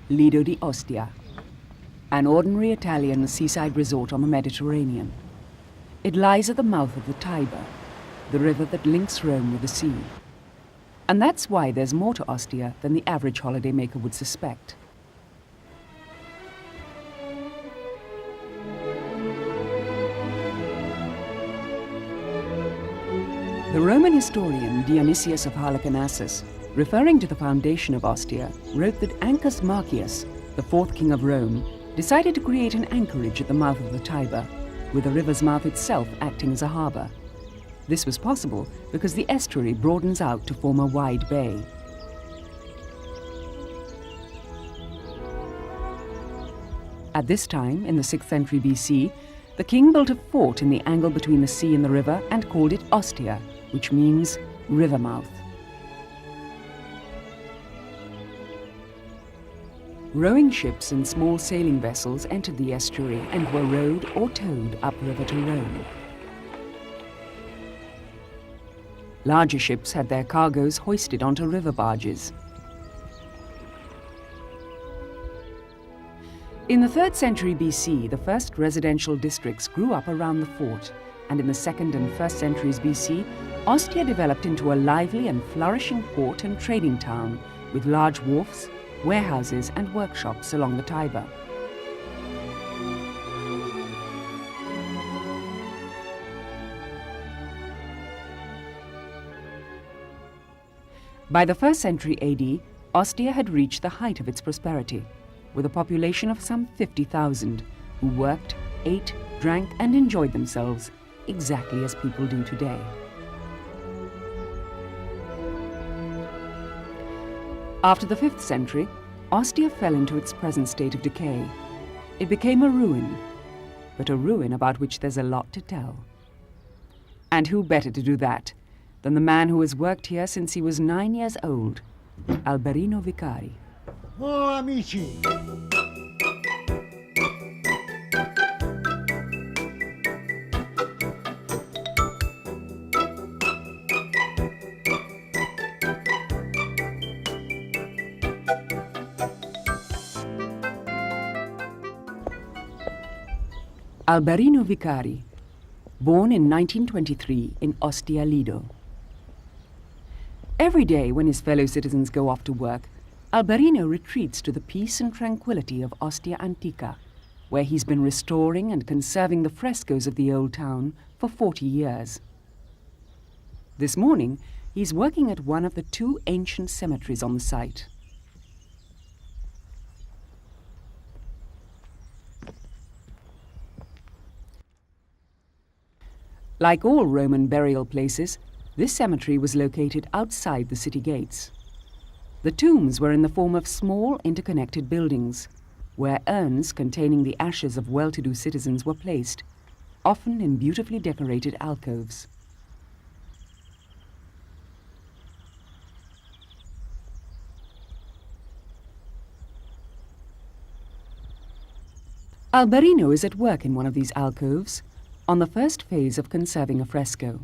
Lido di Ostia, an ordinary Italian seaside resort on the Mediterranean. It lies at the mouth of the Tiber, the river that links Rome with the sea. And that's why there's more to Ostia than the average holidaymaker would suspect. The Roman historian Dionysius of Halicarnassus, referring to the foundation of Ostia, wrote that Ancus Marcius, the fourth king of Rome, decided to create an anchorage at the mouth of the Tiber, with the river's mouth itself acting as a harbour. This was possible because the estuary broadens out to form a wide bay. At this time, in the 6th century BC, the king built a fort in the angle between the sea and the river and called it Ostia, which means river mouth. Rowing ships and small sailing vessels entered the estuary and were rowed or towed upriver to Rome. Larger ships had their cargoes hoisted onto river barges. In the 3rd century BC, the first residential districts grew up around the fort, and in the 2nd and 1st centuries BC, Ostia developed into a lively and flourishing port and trading town with large wharfs, warehouses and workshops along the Tiber. By the 1st century AD, Ostia had reached the height of its prosperity, with a population of some 50,000 who worked, ate, drank and enjoyed themselves exactly as people do today. After the 5th century, Ostia fell into its present state of decay. It became a ruin, but a ruin about which there's a lot to tell. And who better to do that than the man who has worked here since he was 9 years old, Alberino Vicari. Oh, amici! Alberino Vicari, born in 1923 in Ostia Lido. Every day when his fellow citizens go off to work, Alberino retreats to the peace and tranquility of Ostia Antica, where he's been restoring and conserving the frescoes of the old town for 40 years. This morning, he's working at one of the 2 ancient cemeteries on the site. Like all Roman burial places, this cemetery was located outside the city gates. The tombs were in the form of small interconnected buildings, where urns containing the ashes of well-to-do citizens were placed, often in beautifully decorated alcoves. Alberino is at work in one of these alcoves, on the first phase of conserving a fresco.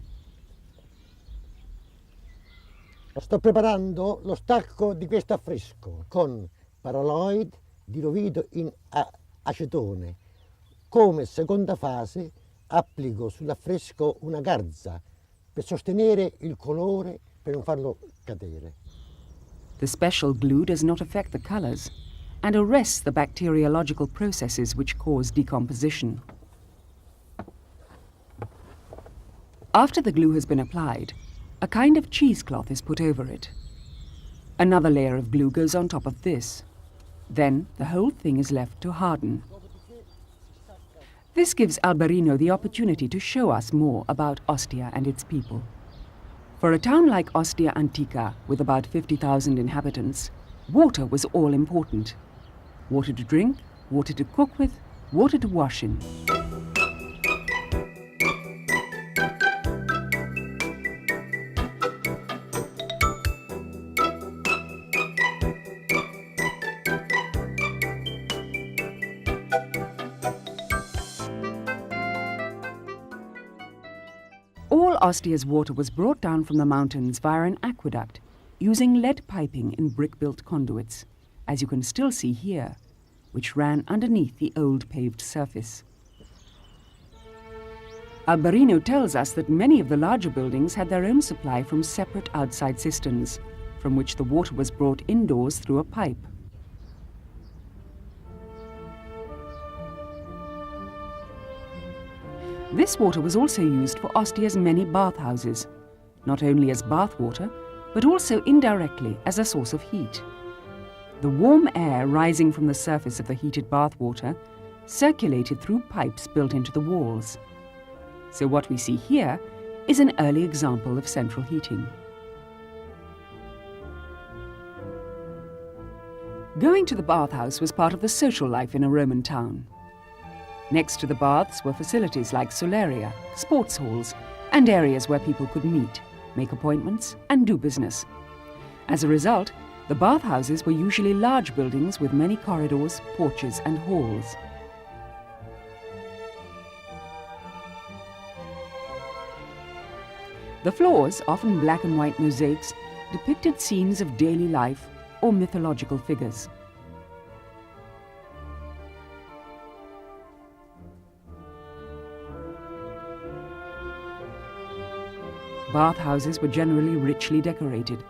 Sto preparando lo stacco di questo affresco con paraloid di Rovido in acetone. Come seconda fase applico sull'affresco una garza per sostenere il colore per non farlo cadere. The special glue does not affect the colors and arrests the bacteriological processes which cause decomposition. After the glue has been applied, a kind of cheesecloth is put over it. Another layer of glue goes on top of this. Then the whole thing is left to harden. This gives Alberino the opportunity to show us more about Ostia and its people. For a town like Ostia Antica, with about 50,000 inhabitants, water was all important. Water to drink, water to cook with, water to wash in. All Ostia's water was brought down from the mountains via an aqueduct, using lead piping in brick-built conduits. as you can still see here, which ran underneath the old paved surface. Alberino tells us that many of the larger buildings had their own supply from separate outside cisterns, from which the water was brought indoors through a pipe. This water was also used for Ostia's many bathhouses, not only as bath water, but also indirectly as a source of heat. The warm air rising from the surface of the heated bath water circulated through pipes built into the walls. So what we see here is an early example of central heating. Going to the bathhouse was part of the social life in a Roman town. Next to the baths were facilities like solaria, sports halls, and areas where people could meet, make appointments, and do business. As a result, the bathhouses were usually large buildings with many corridors, porches, and halls. The floors, often black and white mosaics, depicted scenes of daily life or mythological figures. Bathhouses were generally richly decorated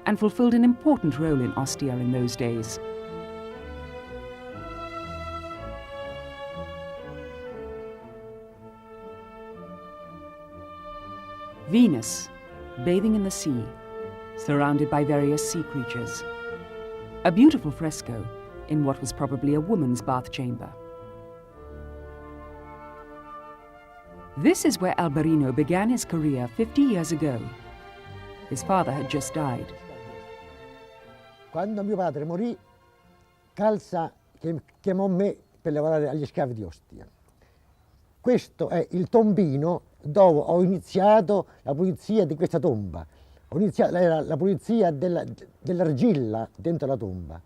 and fulfilled an important role in Ostia in those days. Venus, bathing in the sea, surrounded by various sea creatures. A beautiful fresco in what was probably a woman's bath chamber. This is where Alberino began his career 50 years ago. His father had just died. Quando mio padre morì, Calza chiamò me per lavorare agli scavi di Ostia. Questo è il tombino dove ho iniziato la pulizia di questa tomba. Era la pulizia dell'argilla dentro la tomba.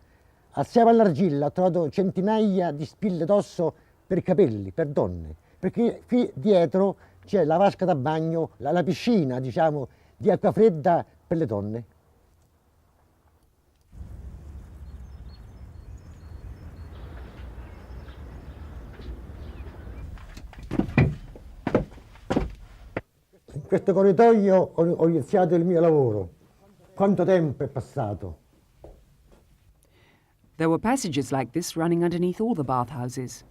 Assieme all'argilla ho trovato centinaia di spille d'osso per capelli, per donne, perché qui dietro c'è la vasca da bagno, la piscina, diciamo, di acqua fredda per le donne. In questo corridoio ho iniziato il mio lavoro. Quanto tempo è passato? There were passages like this running underneath all the bathhouses.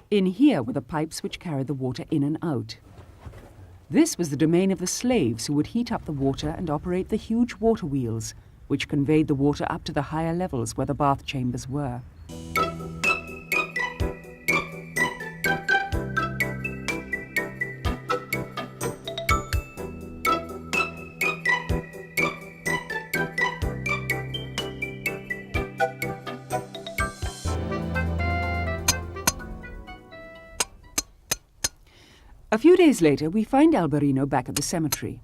In here were the pipes which carried the water in and out. This was the domain of the slaves who would heat up the water and operate the huge water wheels, which conveyed the water up to the higher levels where the bath chambers were. A few days later, we find Alberino back at the cemetery.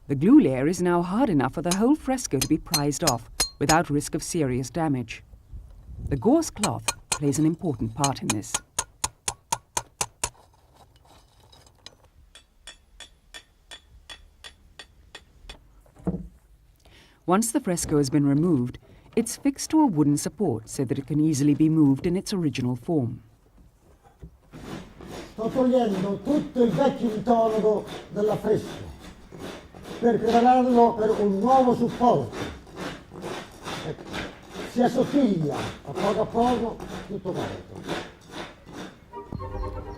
The glue layer is now hard enough for the whole fresco to be prized off without risk of serious damage. The gauze cloth plays an important part in this. Once the fresco has been removed, it's fixed to a wooden support so that it can easily be moved in its original form. Sto togliendo tutto il vecchio intonaco dell'affresco per prepararlo per un nuovo supporto. Si assottiglia a poco tutto quanto.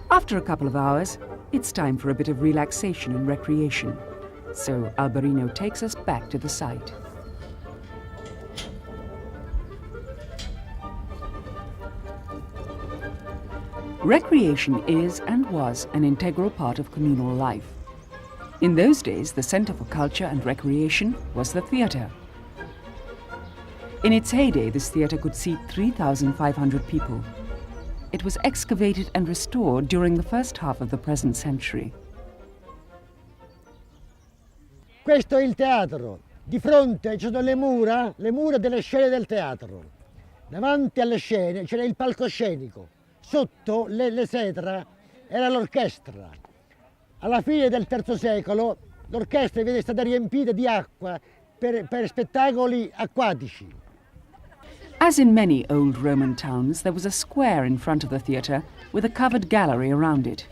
After a couple of hours, it's time for a bit of relaxation and recreation. So Alberino takes us back to the site. Recreation is and was an integral part of communal life. In those days, the center for culture and recreation was the theater. In its heyday, this theater could seat 3,500 people. It was excavated and restored during the first half of the present century. Questo è il teatro. Di fronte ci sono le mura delle scene del teatro. Davanti alle scene c'era il palcoscenico. Sotto le setra era l'orchestra. Alla fine del III secolo l'orchestra stata riempita di acqua per spettacoli acquatici. As in many old Roman towns, there was a square in front of the theatre with a covered gallery around it.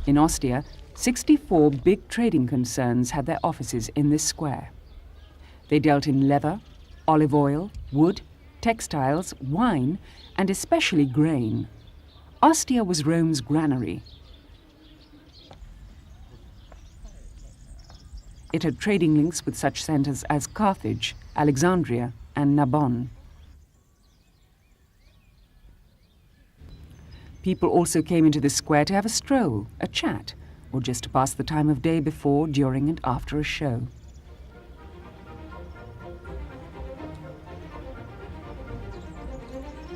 In Ostia, 64 big trading concerns had their offices in this square. They dealt in leather, olive oil, wood, textiles, wine, and especially grain. Ostia was Rome's granary. It had trading links with such centres as Carthage, Alexandria, and Narbonne. People also came into this square to have a stroll, a chat, or just to pass the time of day before, during, and after a show.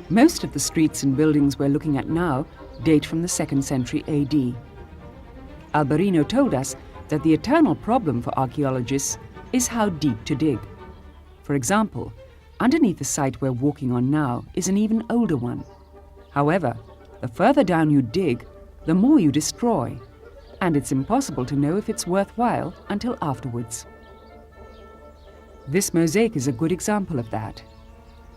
Most of the streets and buildings we're looking at now date from the 2nd century AD. Alberino told us that the eternal problem for archaeologists is how deep to dig. For example, underneath the site we're walking on now is an even older one. However, the further down you dig, the more you destroy, and it's impossible to know if it's worthwhile until afterwards. This mosaic is a good example of that.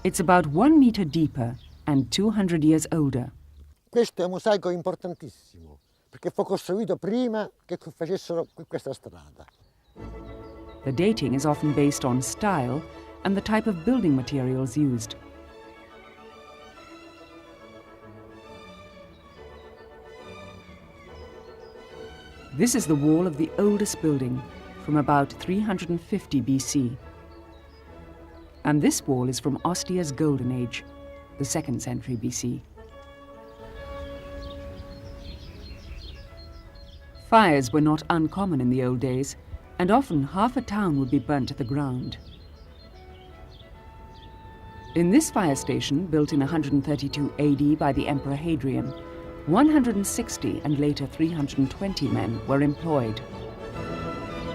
It's about 1 meter deeper and 200 years older. Questo è un mosaico importantissimo, perché fu costruito prima che facessero questa strada. The dating is often based on style and the type of building materials used. This is the wall of the oldest building, from about 350 BC. And this wall is from Ostia's Golden Age, the 2nd century BC. Fires were not uncommon in the old days, and often half a town would be burnt to the ground. In this fire station, built in 132 AD by the Emperor Hadrian, 160 and later 320 men were employed.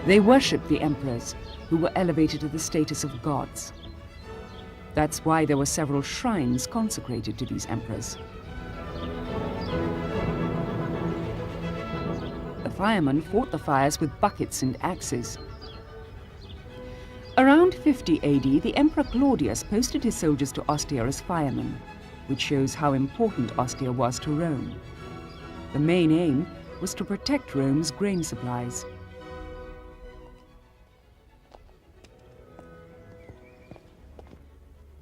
They worshipped the emperors, who were elevated to the status of gods. That's why there were several shrines consecrated to these emperors. The firemen fought the fires with buckets and axes. Around 50 AD, the Emperor Claudius posted his soldiers to Ostia as firemen, which shows how important Ostia was to Rome. The main aim was to protect Rome's grain supplies.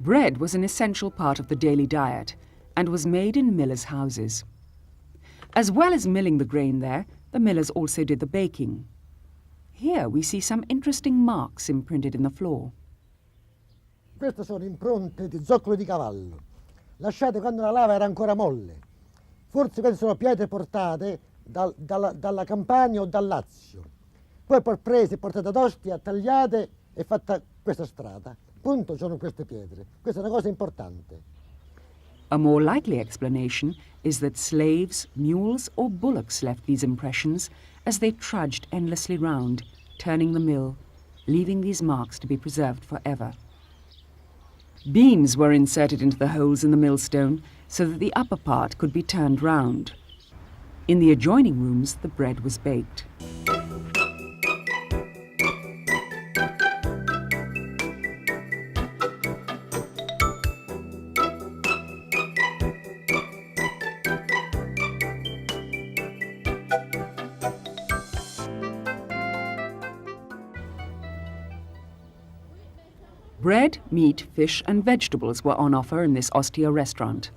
Bread was an essential part of the daily diet and was made in millers' houses. As well as milling the grain there, the millers also did the baking. Here we see some interesting marks imprinted in the floor. Queste sono impronte di zoccolo di cavallo, lasciate quando la lava era ancora molle. Forse queste sono pietre portate dalla Campania o dal Lazio. Poi prese e portate ad Ostia, tagliate e fatta questa strada. Appunto sono queste pietre. Questa è una cosa importante. A more likely explanation is that slaves, mules, or bullocks left these impressions as they trudged endlessly round, turning the mill, leaving these marks to be preserved forever. Beams were inserted into the holes in the millstone so that the upper part could be turned round. In the adjoining rooms, the bread was baked. Bread, meat, fish, and vegetables were on offer in this Ostia restaurant.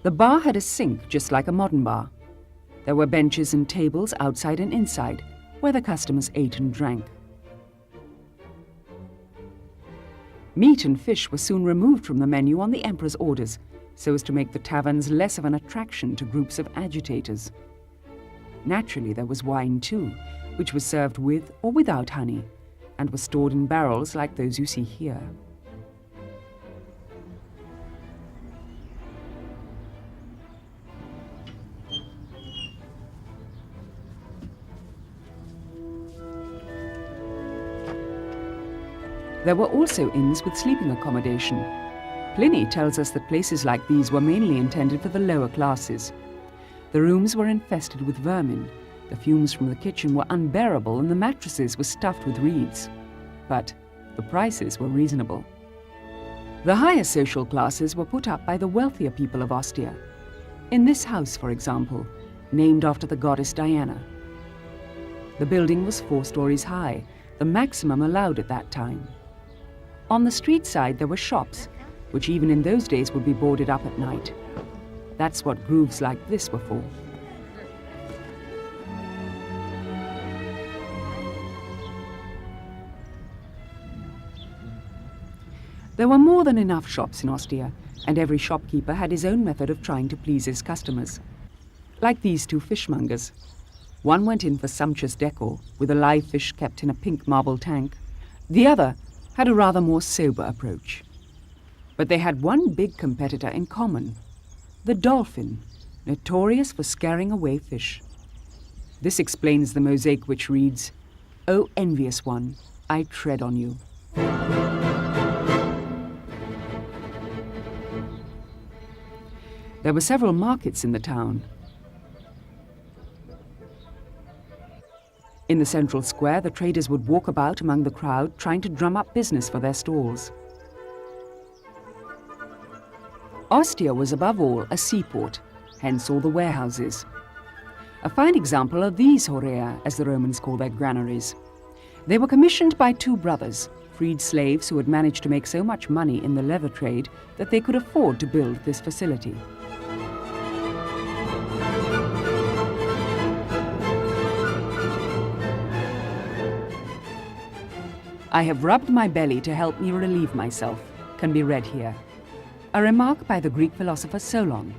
The bar had a sink just like a modern bar. There were benches and tables outside and inside, where the customers ate and drank. Meat and fish were soon removed from the menu on the emperor's orders, so as to make the taverns less of an attraction to groups of agitators. Naturally, there was wine too, which was served with or without honey, and was stored in barrels like those you see here. There were also inns with sleeping accommodation. Pliny tells us that places like these were mainly intended for the lower classes. The rooms were infested with vermin, The fumes from the kitchen were unbearable and the mattresses were stuffed with reeds. But the prices were reasonable. The higher social classes were put up by the wealthier people of Ostia. In this house, for example, named after the goddess Diana. The building was 4 stories high, the maximum allowed at that time. On the street side there were shops, which even in those days would be boarded up at night. That's what grooves like this were for. There were more than enough shops in Ostia, and every shopkeeper had his own method of trying to please his customers. Like these 2 fishmongers. One went in for sumptuous decor, with a live fish kept in a pink marble tank. The other had a rather more sober approach. But they had one big competitor in common, the dolphin, notorious for scaring away fish. This explains the mosaic which reads, "O envious one, I tread on you." There were several markets in the town. In the central square, the traders would walk about among the crowd, trying to drum up business for their stalls. Ostia was above all a seaport, hence all the warehouses. A fine example are these horea, as the Romans call their granaries. They were commissioned by 2 brothers, freed slaves who had managed to make so much money in the leather trade that they could afford to build this facility. "I have rubbed my belly to help me relieve myself," can be read here. A remark by the Greek philosopher Solon.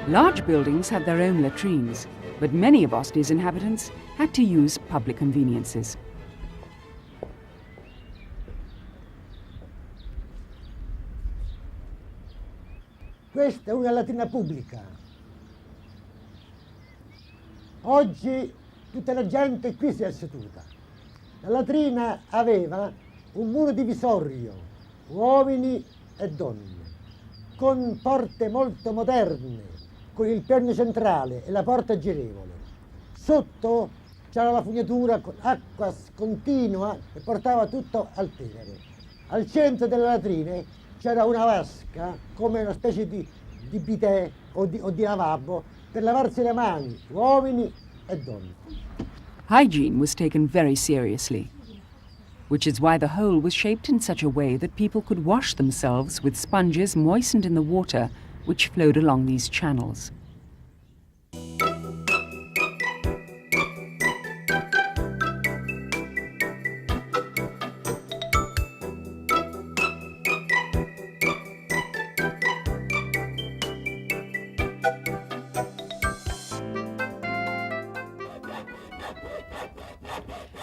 Large buildings had their own latrines, but many of Ostia's inhabitants had to use public conveniences. Questa è una latrina pubblica. Oggi tutta la gente qui si è seduta. La latrina aveva un muro divisorio, uomini e donne, con porte molto moderne, con il perno centrale e la porta girevole. Sotto c'era la fognatura con acqua continua che portava tutto al tenere. Al centro delle latrine c'era una vasca, come una specie di bidet o di lavabo, per lavarsi le mani, uomini e donne. Hygiene was taken very seriously, which is why the hole was shaped in such a way that people could wash themselves with sponges moistened in the water which flowed along these channels.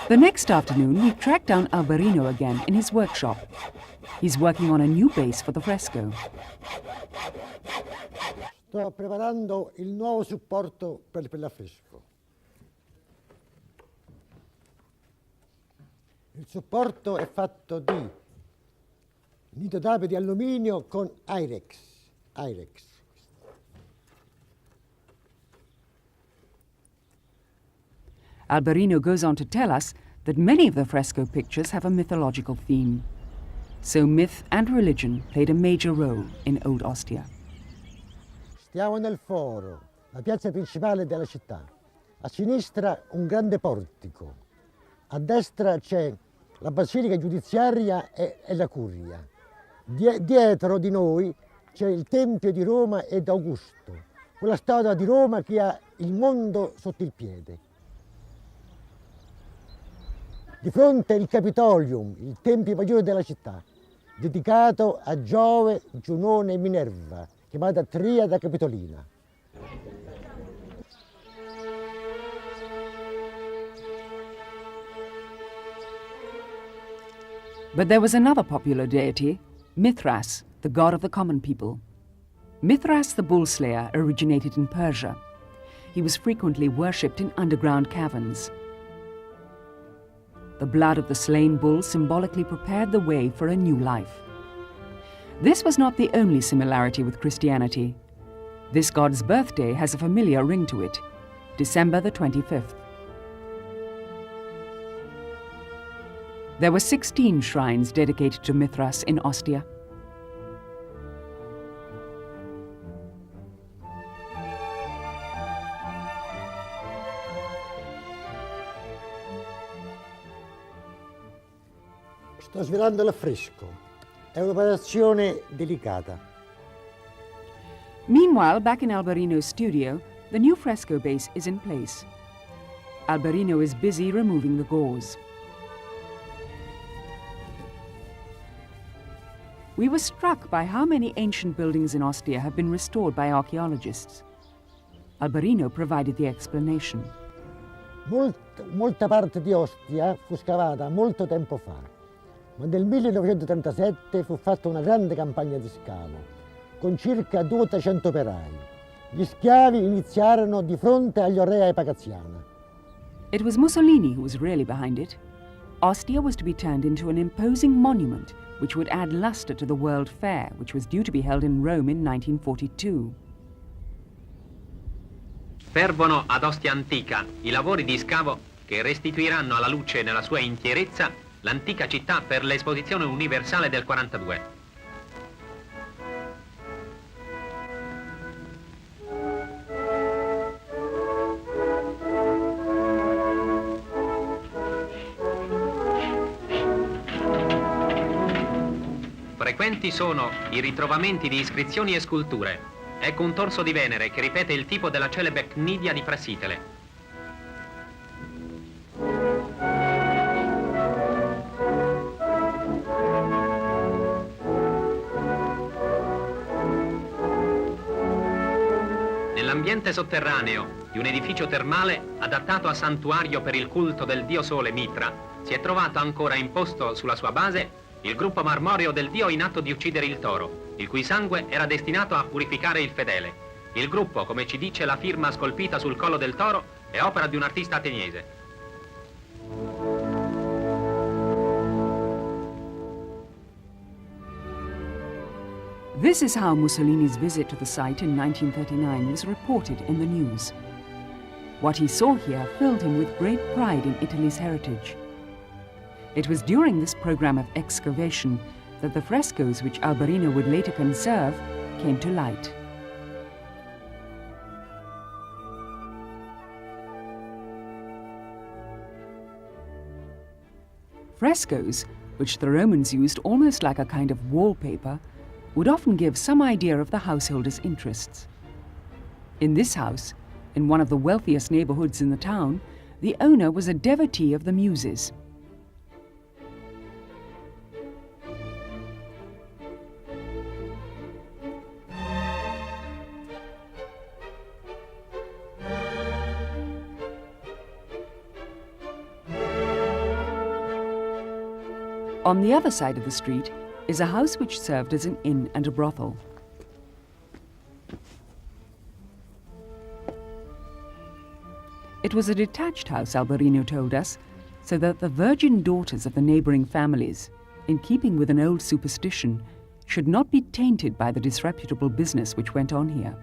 The next afternoon, we tracked down Alberino again in his workshop. He's working on a new base for the fresco. Sto preparando il nuovo supporto per l'affresco. Il supporto è fatto di nido d'ape di alluminio con Irex. Alberino goes on to tell us that many of the fresco pictures have a mythological theme. So myth and religion played a major role in Old Ostia. Stiamo nel foro, la piazza principale della città. A sinistra un grande portico, a destra c'è la basilica giudiziaria e la curia. Dietro di noi c'è il Tempio di Roma ed Augusto, quella statua di Roma che ha il mondo sotto il piede. Di fronte il Capitolium, il tempio maggiore della città, dedicato a Giove, Giunone e Minerva, chiamata Triade Capitolina. But there was another popular deity, Mithras, the god of the common people. Mithras the bull slayer originated in Persia. He was frequently worshipped in underground caverns. The blood of the slain bull symbolically prepared the way for a new life. This was not the only similarity with Christianity. This god's birthday has a familiar ring to it, December the 25th. There were 16 shrines dedicated to Mithras in Ostia. Sto svelando l'affresco. È un'operazione delicata. Meanwhile, back in Alberino's studio, the new fresco base is in place. Alberino is busy removing the gauze. We were struck by how many ancient buildings in Ostia have been restored by archaeologists. Alberino provided the explanation. Molta parte di Ostia fu scavata molto tempo fa, ma nel 1937 fu fatta una grande campagna di scavo, con circa 200-300 operai. Gli schiavi iniziarono di fronte agli Orea Pagaziana. It was Mussolini who was really behind it. Ostia was to be turned into an imposing monument which would add luster to the World Fair, which was due to be held in Rome in 1942. Fervono ad Ostia Antica i lavori di scavo che restituiranno alla luce nella sua intierezza l'antica città per l'Esposizione Universale del 42. Frequenti sono i ritrovamenti di iscrizioni e sculture. Ecco un torso di Venere che ripete il tipo della celebre Cnidia di Prassitele. Nell'ambiente sotterraneo di un edificio termale adattato a santuario per il culto del dio Sole Mitra, si è trovato ancora imposto sulla sua base il gruppo marmoreo del dio in atto di uccidere il toro, il cui sangue era destinato a purificare il fedele. Il gruppo, come ci dice la firma scolpita sul collo del toro, è opera di un artista ateniese. This is how Mussolini's visit to the site in 1939 was reported in the news. What he saw here filled him with great pride in Italy's heritage. It was during this program of excavation that the frescoes which Alberino would later conserve came to light. Frescoes, which the Romans used almost like a kind of wallpaper, would often give some idea of the householder's interests. In this house, in one of the wealthiest neighborhoods in the town, the owner was a devotee of the Muses. On the other side of the street is a house which served as an inn and a brothel. It was a detached house, Alberino told us, so that the virgin daughters of the neighboring families, in keeping with an old superstition, should not be tainted by the disreputable business which went on here.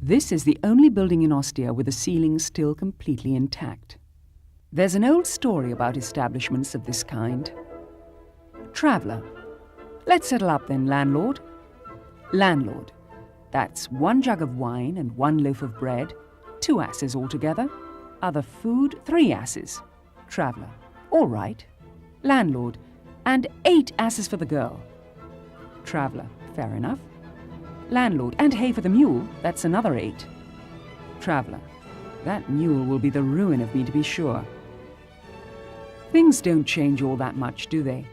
This is the only building in Ostia with the ceiling still completely intact. There's an old story about establishments of this kind. Traveller. Let's settle up then, landlord. Landlord. That's 1 jug of wine and 1 loaf of bread, 2 asses altogether. Other food, 3 asses. Traveller. All right. Landlord. And 8 asses for the girl. Traveller. Fair enough. Landlord. And hay for the mule, that's another 8. Traveller. That mule will be the ruin of me, to be sure. Things don't change all that much, do they?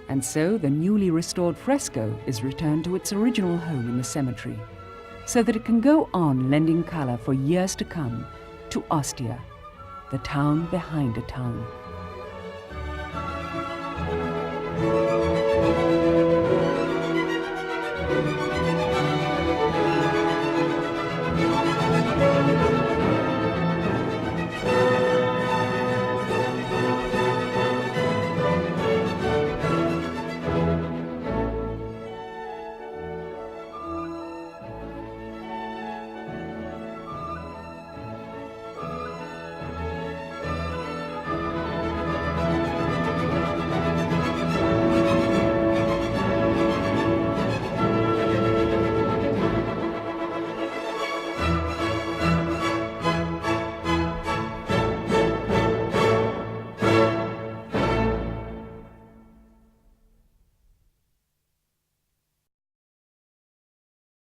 And so the newly restored fresco is returned to its original home in the cemetery, so that it can go on lending colour for years to come to Ostia, the town behind a town.